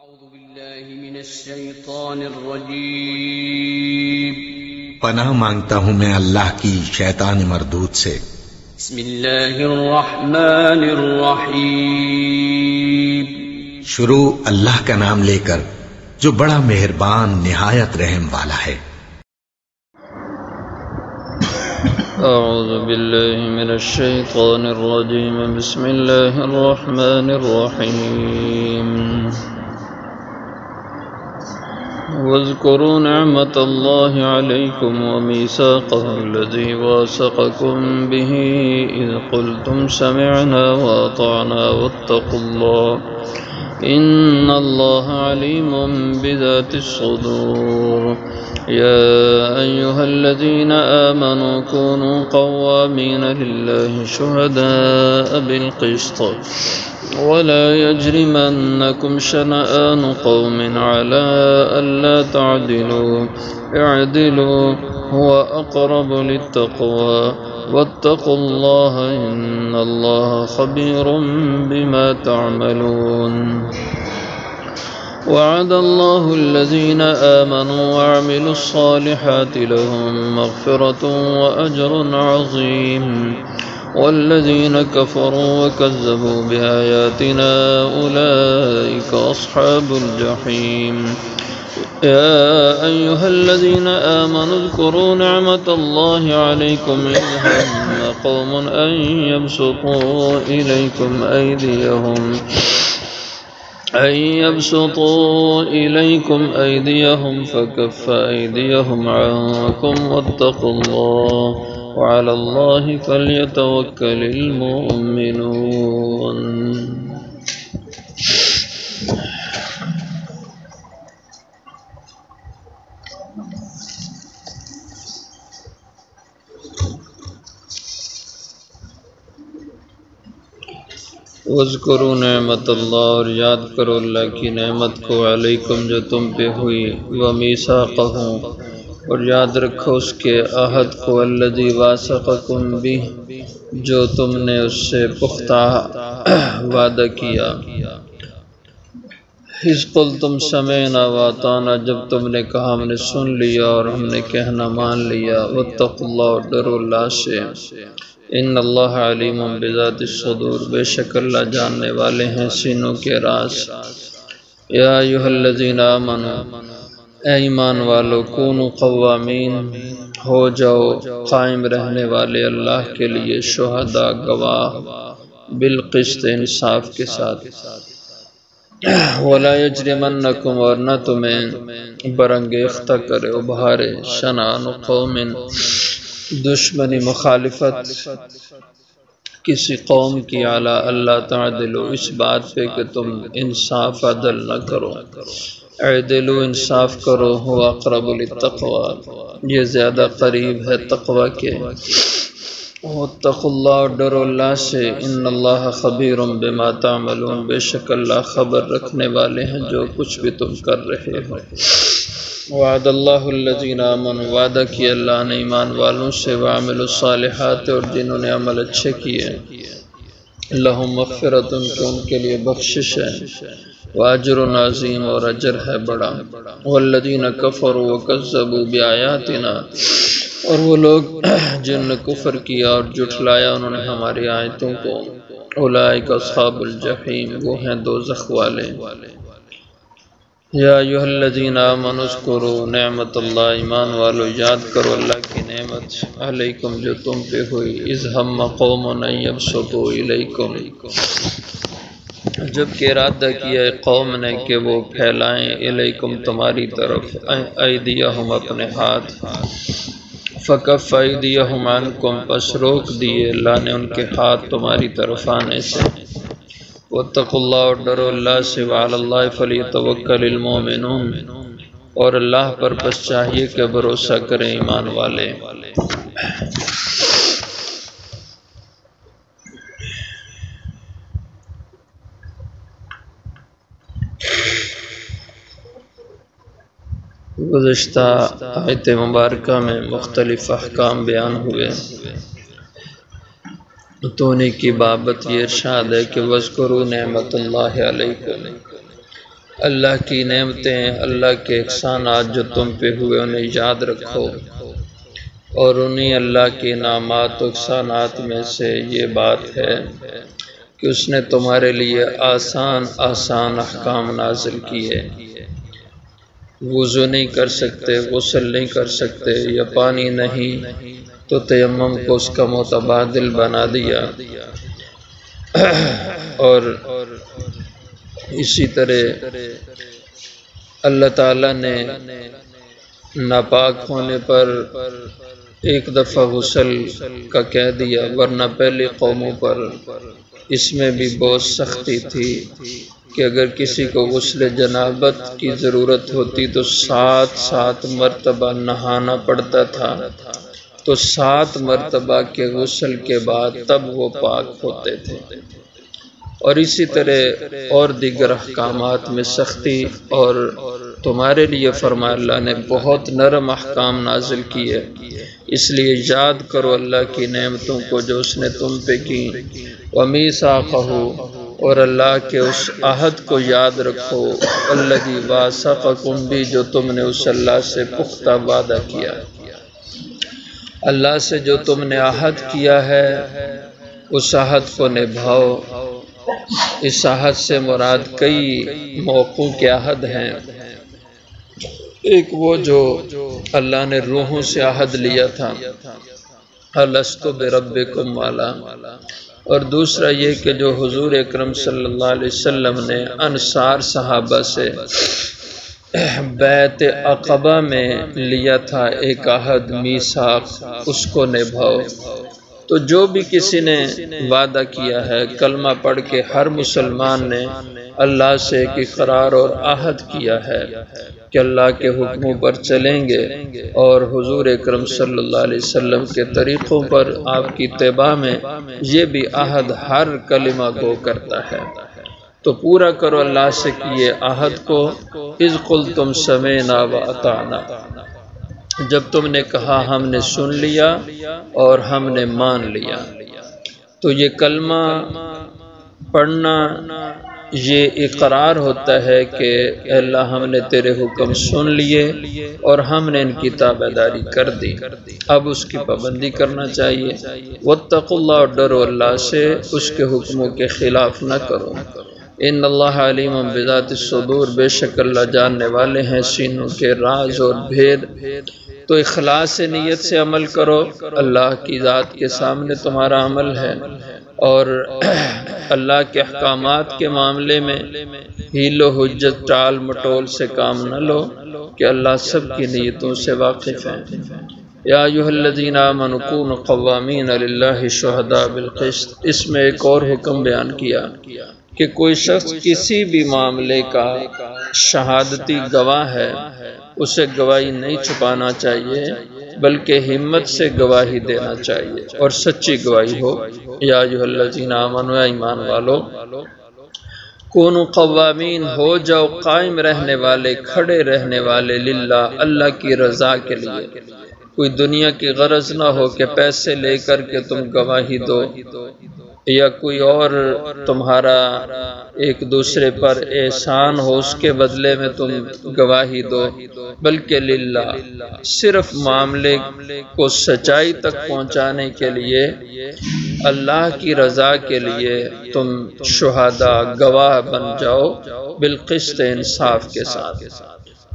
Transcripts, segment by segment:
أعوذ بالله من الشيطان الرجيم پناہ مانگتا ہوں میں اللہ کی شیطان مردود سے۔ بسم الله الرحمن الرحيم شروع اللہ کا نام لے کر جو بڑا مہربان نہایت رحم والا ہے۔ أعوذ بالله من الشيطان الرجيم بسم الله الرحمن الرحيم واذكروا نعمة الله عليكم وميثاقه الذي واثقكم به إذ قلتم سمعنا وأطعنا واتقوا الله إن الله عليم بذات الصدور يا أيها الذين آمنوا كونوا قوامين لله شهداء بالقسط ولا يجرمنكم شنآن قوم على ألا تعدلوا اعدلوا هو أقرب للتقوى واتقوا الله إن الله خبير بما تعملون وعد الله الذين آمنوا وعملوا الصالحات لهم مغفرة وأجر عظيم والذين كفروا وكذبوا بآياتنا أولئك أصحاب الجحيم يا أيها الذين آمنوا اذكروا نعمة الله عليكم إذ هم قوم أن يبسطوا إليكم أيديهم فكف أيديهم عنكم واتقوا الله وعلى الله فليتوكل المؤمنون وَاذْكُرُوا نعمت اللہ، اور یاد کرو اللہ کی نعمت کو، علیکم جو تم پہ ہوئی، وَمِيثَاقَهُ اور یاد رکھو اس کے عہد کو، الذی واثقکم بہ جو تم نے اس سے پختہ وعدہ کیا، اذ قلتم سمعنا وَأَطَعْنَا جب تم نے کہا ہم نے سن لیا اور ہم نے کہنا مان لیا، وَاتَّقُوا اللَّهَ اور ڈرو اللہ سے، ان اللہ علیم بذات الصدور بے شک اللہ جاننے والے ہیں سینوں کے راز۔ یا ایھا الذین آمنوا اے ایمان والو، کونوا قوامین ہو جاؤ قائم رہنے والے اللہ کے لیے، شہداء گواہ، بالقسط انصاف کے ساتھ، ولا یجرمنکم اور نہ تمہیں برانگیختہ کرے ابھارے، شنآن قوم دشمنی مخالفت کسی قوم کی، علی اللہ تعدلوا اس بات پہ کہ تم انصاف عدل نہ کرو، اعدلوا انصاف کرو، هو اقرب للتقوی یہ زیادہ قریب ہے تقوی کے، واتقوا اللہ ڈرو اللہ سے، ان اللہ خبیر بما تعملون بے شک اللہ خبر رکھنے والے ہیں جو کچھ بھی تم کر رہے ہو۔ وعد اللہ الذین آمنوا وعدہ کیا اللہ نے ایمان والوں سے، وعملوا الصالحات اور جنہوں نے عمل اچھے کیے، لہم مغفرۃ کہ ان کے لیے بخشش ہے، واجر عظیم اور اجر ہے بڑا، والذین کفروا وکذبوا بآیاتنا اور وہ لوگ جن نے کفر کیا اور جھٹلایا انہوں نے ہماری آیتوں کو، اولئک اصحاب الجحیم وہ ہیں دوزخ والے۔ یا ایھا الذین آمنوا اذکروا نعمت اللہ ایمان والو یاد کرو اللہ کی نعمت علیکم جو تم پہ ہوئی، اذ ہم قوم ان یبسطوا الیکم جب کہ ارادہ کیا قوم نے کہ وہ پھیلائیں، الیکم تمہاری طرف، ایدیہم اپنے ہاتھ، فکف ایدیہم عنکم پس روک دیے اللہ نے ان کے ہاتھ تمہاری طرف آنے سے، واتقوا اللہ اور ڈرو اللہ سے، وعلی اللہ فلیتوکل المؤمنون اور اللہ پر بس چاہیے کہ بھروسہ کریں ایمان والے۔ گزشتہ آیت مبارکہ میں مختلف احکام بیان ہوئے، تونے کی بابت یہ ارشاد ہے کہ وَاذْكُرُوا نعمت اللہ علیکم اللہ کی نعمتیں، اللہ کے احسانات جو تم پہ ہوئے انہیں یاد رکھو، اور انہیں اللہ کے انعامات و احسانات میں سے یہ بات ہے کہ اس نے تمہارے لیے آسان آسان احکام نازل کیے۔ وضو نہیں کر سکتے، غسل نہیں کر سکتے، یا پانی نہیں تو تیمم کو اس کا متبادل بنا دیا، اور اسی طرح اللہ تعالیٰ نے ناپاک ہونے پر ایک دفعہ غسل کا کہہ دیا، ورنہ پہلے قوموں پر اس میں بھی بہت سختی تھی کہ اگر کسی کو غسل جنابت کی ضرورت ہوتی تو 7 مرتبہ نہانا پڑتا تھا، تو 7 مرتبہ کے غسل کے بعد تب وہ پاک ہوتے تھے۔ اور اسی طرح اور دیگر احکامات میں سختی، اور تمہارے لیے فرمایا اللہ نے بہت نرم احکام نازل کیے، اس لیے یاد کرو اللہ کی نعمتوں کو جو اس نے تم پہ کی، وَمِيثَاقَهُ، اور اللہ کے اس عہد کو یاد رکھو، الَّذِي وَاثَقَكُم بِهِ، جو تم نے اس اللہ سے پختہ وعدہ کیا، اللہ سے جو تم نے عہد کیا ہے اس عہد کو نبھاؤ۔ اس عہد سے مراد کئی موقعوں کے عہد ہیں، ایک وہ جو اللہ نے روحوں سے عہد لیا تھا، الستُ بربکم والا، اور دوسرا یہ کہ جو حضور اکرم صلی اللہ علیہ وسلم نے انصار صحابہ سے بیعت عقبہ میں لیا تھا ایک عہد میثاق، اس کو نبھاؤ۔ تو جو بھی کسی نے وعدہ کیا ہے، کلمہ پڑھ کے ہر مسلمان نے اللہ سے ایک اقرار اور عہد کیا ہے کہ اللہ کے حکموں پر چلیں گے اور حضور اکرم صلی اللہ علیہ وسلم کے طریقوں پر آپ کی اتباع میں، یہ بھی عہد ہر کلمہ گو کرتا ہے۔ تو پورا کرو اللہ سے کیے عہد کو، اذ قلتم سمعنا واطعنا، جب تم نے کہا ہم نے سن لیا اور ہم نے مان لیا۔ تو یہ کلمہ پڑھنا یہ اقرار ہوتا ہے کہ اے اللہ ہم نے تیرے حکم سن لیے اور ہم نے ان کی تابعداری کر دی، اب اس کی پابندی کرنا چاہیے۔ واتقوا اللہ، اور ڈرو اللہ سے، اس کے حکموں کے خلاف نہ کرو۔ ان اللہ علیم بذات الصدور، بے شک اللہ جاننے والے ہیں سینوں کے راز اور بھید۔ تو اخلاص نیت سے عمل کرو، اللہ کی ذات کے سامنے تمہارا عمل ہے، اور اللہ کے احکامات کے معاملے میں ہیل و حجت ٹال مٹول سے کام نہ لو کہ اللہ سب کی نیتوں سے واقف ہیں۔ یا ایھا الذین آمنوا کونوا قوامین للہ شہداء بالقسط، اس میں ایک اور حکم بیان کیا کہ کوئی شخص کسی بھی معاملے کا شہادتی گواہ ہے، اسے گواہی نہیں چھپانا چاہیے بلکہ ہمت سے گواہی دینا چاہیے اور سچی گواہی ہو۔ یا ایھا الذین آمنوا، ایمان والو، کونوا قوامین، ہو جاؤ قائم رہنے والے، کھڑے رہنے والے، للہ، اللہ کی رضا کے لیے۔ کوئی دنیا کی غرض نہ ہو کہ پیسے لے کر کے تم گواہی دو، یا کوئی اور تمہارا ایک دوسرے پر احسان ہو اس کے بدلے میں تم گواہی دو، بلکہ للہ، صرف معاملے کو سچائی تک پہنچانے کے لیے، اللہ کی رضا کے لیے تم شہداء گواہ بن جاؤ، بالقسط، انصاف کے ساتھ۔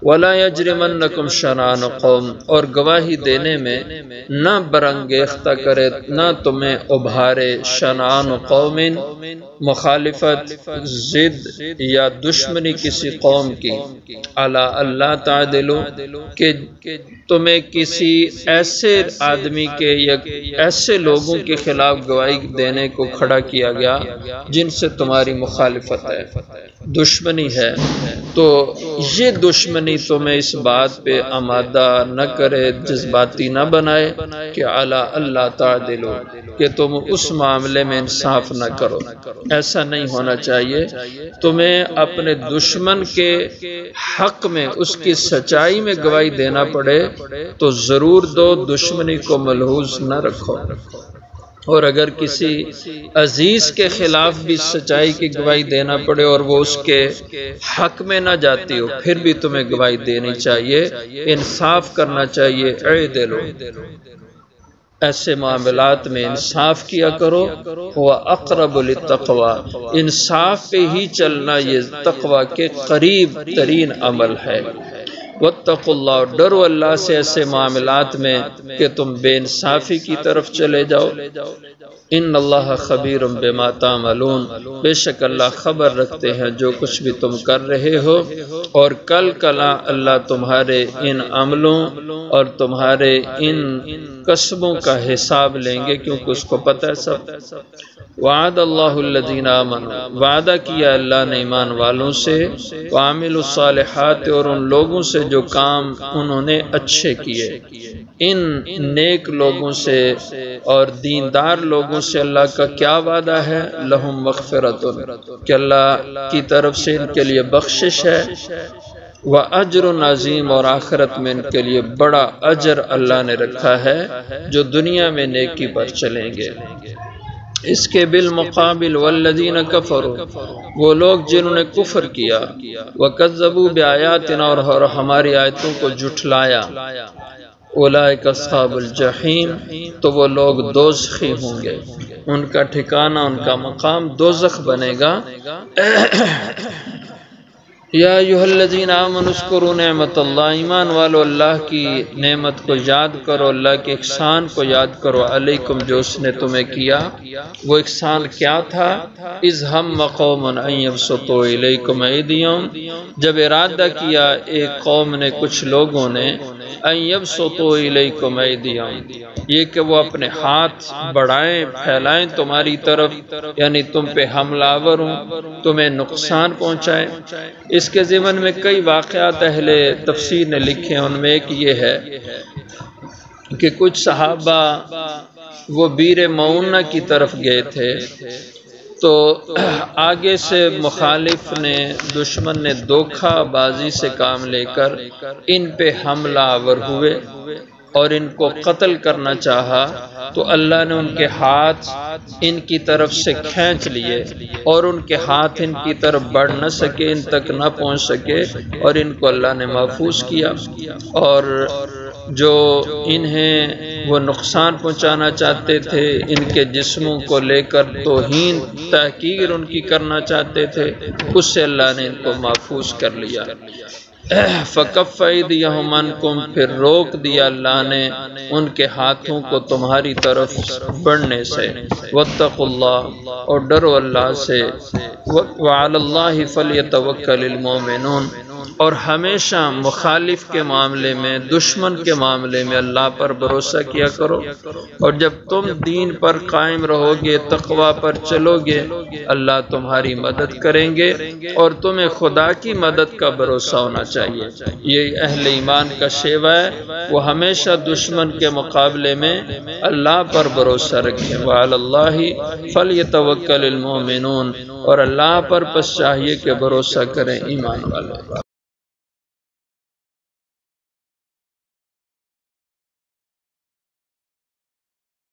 وَلَا يَجْرِمَنَّكُمْ شَنَآنُ قَوْمٍ، اور گواہی دینے میں نہ برانگیختہ کرے، نہ تمہیں ابھارے، شنآن قوم، مخالفت، ضد یا دشمنی کسی قوم کی، علی اللہ تعدلوا، کہ تمہیں کسی ایسے آدمی کے یا ایسے لوگوں کے خلاف گواہی دینے کو کھڑا کیا گیا جن سے تمہاری مخالفت ہے، دشمنی ہے، تو یہ دشمنی تمہیں اس بات پہ آمادہ نہ کرے، جذباتی نہ بنائے کہ اعلیٰ اللہ تعدلوا، کہ تم اس معاملے میں انصاف نہ کرو۔ ایسا نہیں ہونا چاہیے۔ تمہیں اپنے دشمن کے حق میں اس کی سچائی میں گواہی دینا پڑے تو ضرور دو، دشمنی کو ملحوظ نہ رکھو۔ اور اگر کسی عزیز کے خلاف بھی سچائی کی گواہی دینا پڑے اور وہ اس کے حق میں نہ جاتی ہو، پھر بھی تمہیں گواہی دینی چاہیے، انصاف کرنا چاہیے۔ اعدلوا، ایسے معاملات میں انصاف کیا کرو، وَأَقْرَبُ لِلتَّقْوَىٰ، انصاف پہ ہی چلنا یہ تقوی کے قریب ترین عمل ہے۔ واتقوا اللہ، ڈرو اللہ سے ایسے معاملات میں کہ تم بے انصافی کی طرف چلے جاؤ۔ ان اللہ خبیر بما تعملون، بے شک اللہ خبر رکھتے ہیں جو کچھ بھی تم کر رہے ہو، اور کل کلا اللہ تمہارے ان عملوں اور تمہارے ان قسموں کا حساب لیں گے، کیونکہ اس کو پتہ ہے سب۔ وعد اللہ الذین آمنوا، وعدہ کیا اللہ نے ایمان والوں سے، وعملوا الصالحات، اور ان لوگوں سے جو کام انہوں نے اچھے کیے، ان نیک لوگوں سے اور دیندار لوگوں سے اللہ کا کیا وعدہ ہے؟ لہم مغفرۃ، کہ اللہ کی طرف سے ان کے لیے بخشش ہے، وَأَجْرٌ عظیم، اور آخرت میں ان کے لیے بڑا اجر اللہ نے رکھا ہے جو دنیا میں نیکی پر چلیں گے۔ اس کے بالمقابل والذین کفروا، وہ لوگ جنہوں نے کفر کیا، وَكَذَّبُوا بِآيَاتِنَا، اور ہماری آیتوں کو جھٹلایا، اولئک اصحاب الجحیم، تو وہ لوگ دوزخی ہوں گے، ان کا ٹھکانہ، ان کا مقام دوزخ بنے گا۔ یا ایھا الذین آمنوا اذکروا نعمت اللہ، ایمان والو اللہ کی نعمت کو یاد کرو، اللہ کے احسان کو یاد کرو، علیکم، جو اس نے تمہیں کیا۔ وہ احسان کیا تھا؟ اذ ہم قوم ان یبسطوا الیکم ایدیہم، جب ارادہ کیا ایک قوم نے، کچھ لوگوں نے، ان یبسطوا الیکم ایدیہم، یہ کہ وہ اپنے ہاتھ بڑھائیں، پھیلائیں تمہاری طرف، یعنی تم پہ حملہ آور ہوں، تمہیں نقصان پہنچائیں۔ اس کے ضمن میں کئی واقعات اہل تفسیر نے لکھے ہیں، ان میں ایک یہ ہے کہ کچھ صحابہ وہ بیر معونہ کی طرف گئے تھے، تو آگے سے مخالف نے، دشمن نے دھوکہ بازی سے کام لے کر ان پہ حملہ آور ہوئے اور ان کو قتل کرنا چاہا، تو اللہ نے ان کے ہاتھ ان کی طرف سے کھینچ لیے، اور ان کے ہاتھ ان کی طرف بڑھ نہ سکے، ان تک نہ پہنچ سکے، اور ان کو اللہ نے محفوظ کیا۔ اور جو انہیں وہ نقصان پہنچانا چاہتے تھے، ان کے جسموں کو لے کر توہین تحقیر ان کی کرنا چاہتے تھے، اس سے اللہ نے ان کو محفوظ کر لیا۔ فَكَفَّ أَيْدِيَهُمْ عَنْكُمْ، پھر روک دیا اللہ نے ان کے ہاتھوں کو تمہاری طرف بڑھنے سے۔ وَاتَّقُوا اللَّهَ، اور ڈرو اللہ سے۔ وَعَلَى اللَّهِ فَلْيَتَوَكَّلِ الْمُؤْمِنُونَ، اور ہمیشہ مخالف کے معاملے میں، دشمن کے معاملے میں اللہ پر بھروسہ کیا کرو، اور جب تم دین پر قائم رہو گے، تقوی پر چلو گے، اللہ تمہاری مدد کریں گے، اور تمہیں خدا کی مدد کا بھروسہ ہونا چاہیے۔ یہ اہل ایمان کا شیوہ ہے، وہ ہمیشہ دشمن کے مقابلے میں اللہ پر بھروسہ رکھیں۔ وعلی اللہ فلیتوکل المؤمنون، اور اللہ پر پس چاہیے کہ بھروسہ کریں ایمان والے۔